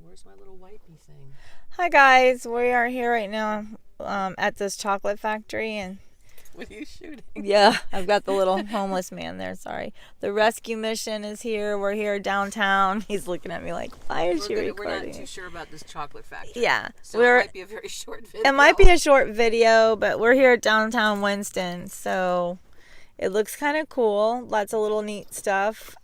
Where's my little wipey thing? Hi guys, we are here right now at this chocolate factory, and what are you shooting? Yeah, I've got the little homeless man there. Sorry, the rescue mission is here. We're here downtown. He's looking at me like, "Why is she recording?" We're not too sure about this chocolate factory. Yeah, so it might be a very short video. It might be a short video, but we're here at downtown Winston, so it looks kind of cool. Lots of little neat stuff.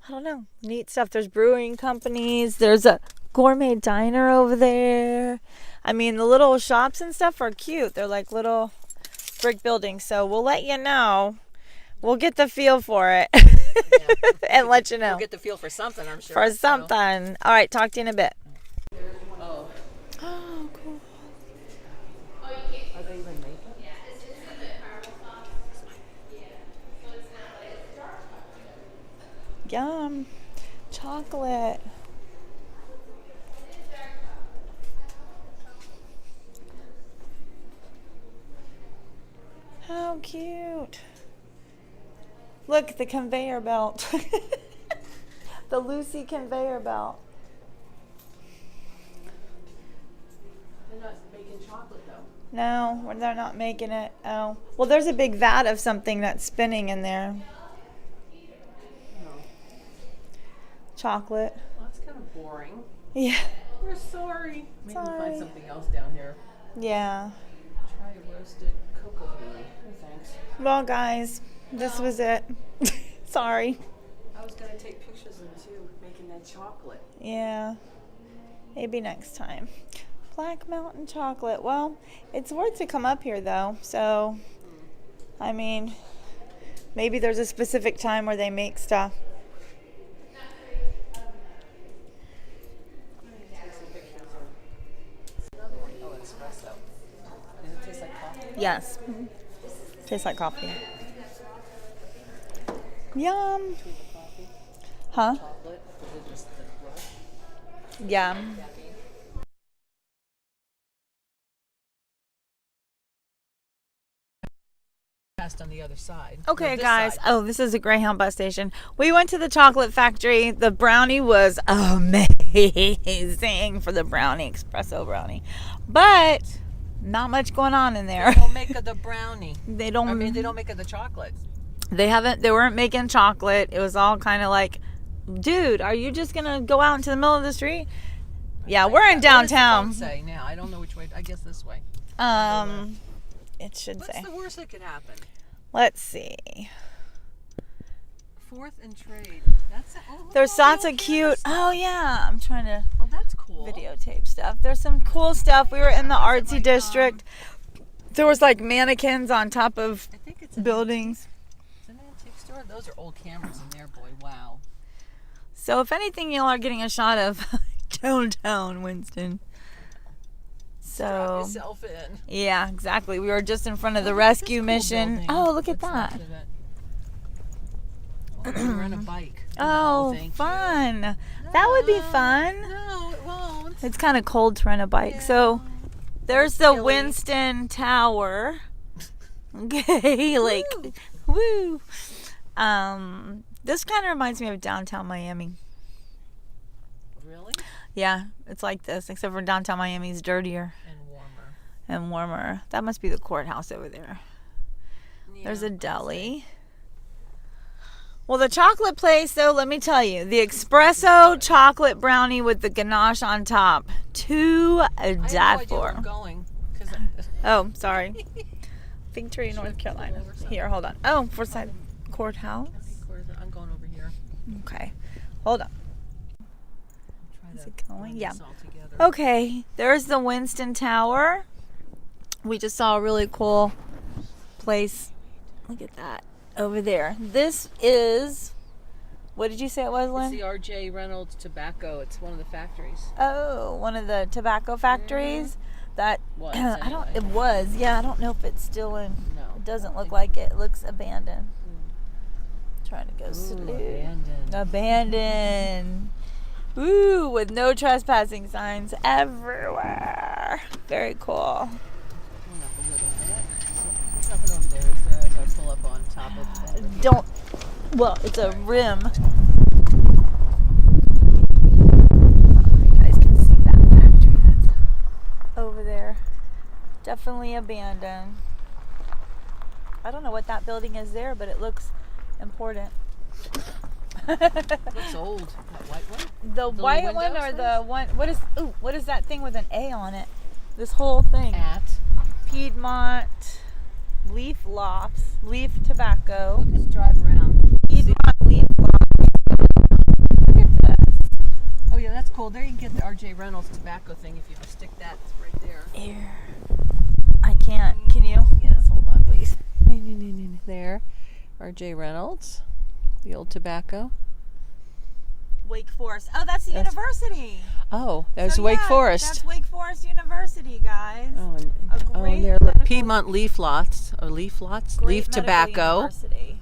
I don't know, neat stuff. There's brewing companies. There's a gourmet diner over there. I mean, the little shops and stuff are cute. They're like little brick buildings. So we'll let you know. We'll get the feel for it and let you know. We'll get the feel for something, I'm sure. For something. All right, talk to you in a bit. Oh. Oh, cool. Are they even making? Yum. Chocolate. How cute. Look, the conveyor belt. The Lucy conveyor belt. They're not making chocolate though. No, they're not making it. Oh. Well, there's a big vat of something that's spinning in there. Chocolate. Well, that's kind of boring. Yeah. We're sorry. Maybe we'll find something else down here. Yeah. Try a roasted cocoa bean. No thanks. Well, guys, this was it. Sorry. I was going to take pictures of you making that chocolate. Yeah. Maybe next time. Black Mountain chocolate. Well, it's worth to come up here, though. So, I mean, maybe there's a specific time where they make stuff. Yes. Tastes like coffee. Yum. Huh? Yeah. Passed on the other side. Okay, guys. Oh, this is a Greyhound bus station. We went to the chocolate factory. The brownie was amazing for the brownie, espresso brownie. But not much going on in there. They don't make the brownie. They don't. I mean, they don't make the chocolate. They weren't making chocolate. It was all kind of like, dude, are you just gonna go out into the middle of the street? Yeah, we're in downtown. What does the phone say now? I don't know which way. I guess this way. It should say. What's the worst that could happen? Let's see. 4th and Trade. There's lots of cute. Oh yeah, I'm trying to. Oh, that's cool. Videotape stuff. There's some cool stuff. We were in the artsy district. There was like mannequins on top of buildings. It's an antique store. Those are old cameras in there, boy. Wow. So if anything, y'all are getting a shot of downtown Winston. So drop yourself in. Yeah, exactly. We were just in front of the rescue mission. Oh, look at that. Rent a bike. Oh, fun. That would be fun. No, it won't. It's kind of cold to rent a bike. Yeah. So there's the Winston Tower. Okay, like, woo. This kind of reminds me of downtown Miami. Really? Yeah, it's like this, except for downtown Miami is dirtier. And warmer. That must be the courthouse over there. Yeah, there's a deli. Well, the chocolate place, though, let me tell you, the espresso chocolate brownie with the ganache on top, to die for. I'm going. Oh, sorry. Fig Tree, North Carolina. Here, hold on. Oh, Forsyth Courthouse. I'm going over here. Okay, hold on. Is it going? Yeah. Okay, there's the Winston Tower. We just saw a really cool place. Look at that over there. This is, what did you say it was, Lynn? It's the R.J. Reynolds tobacco. It's one of the factories. Oh, one of the tobacco factories. That was, I don't. It was. Yeah, I don't know if it's still in. No, it doesn't look like it. It looks abandoned. Trying to go slow. Abandoned. Ooh, with no trespassing signs everywhere. Very cool. Nothing over there, is there, as I pull up on top of Don't. Well, it's a rim. recently abandoned. I don't know what that building is there, but it looks important. Looks old. That white one? The white one windows or things? the one? What is that thing with an A on it? This whole thing. At. Piedmont Leaf Lofts, Leaf Tobacco. We'll just drive around. Piedmont Leaf Lofts. Look at this. Oh yeah, that's cool. There you can get the R.J. Reynolds tobacco thing if you stick that right there. Here. I can't. Can you? Yes, hold on, please. There. R.J. Reynolds. The old tobacco. Wake Forest. Oh, that's the That's- university. Oh, there's So, Wake yeah, Forest. That's Wake Forest University, guys. Oh, and, A oh, great and there, look, medical- Piedmont Leaf Lots. Oh, Leaf Lots? Great Leaf medical Tobacco. University.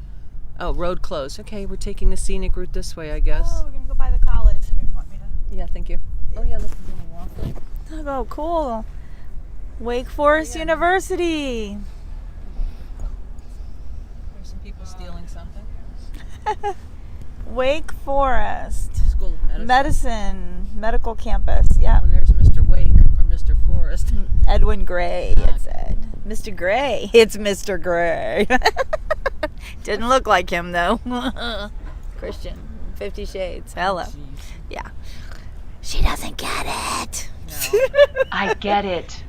Oh, road closed. Okay, we're taking the scenic route this way, I guess. Oh, we're gonna go by the college. Here, you want me to? Yeah, thank you. Oh, yeah, look, there's a little walkway. Oh, cool. Wake Forest Yeah. University. There's some people stealing something. Wake Forest. School of Medicine. Medical campus. Yeah. Oh, and there's Mr. Wake or Mr. Forest. Edwin Gray, Ah, it said. Mr. Gray. It's Mr. Gray. Didn't look like him, though. Christian. 50 Shades. Hello. Jeez. Yeah. She doesn't get it. No. I get it.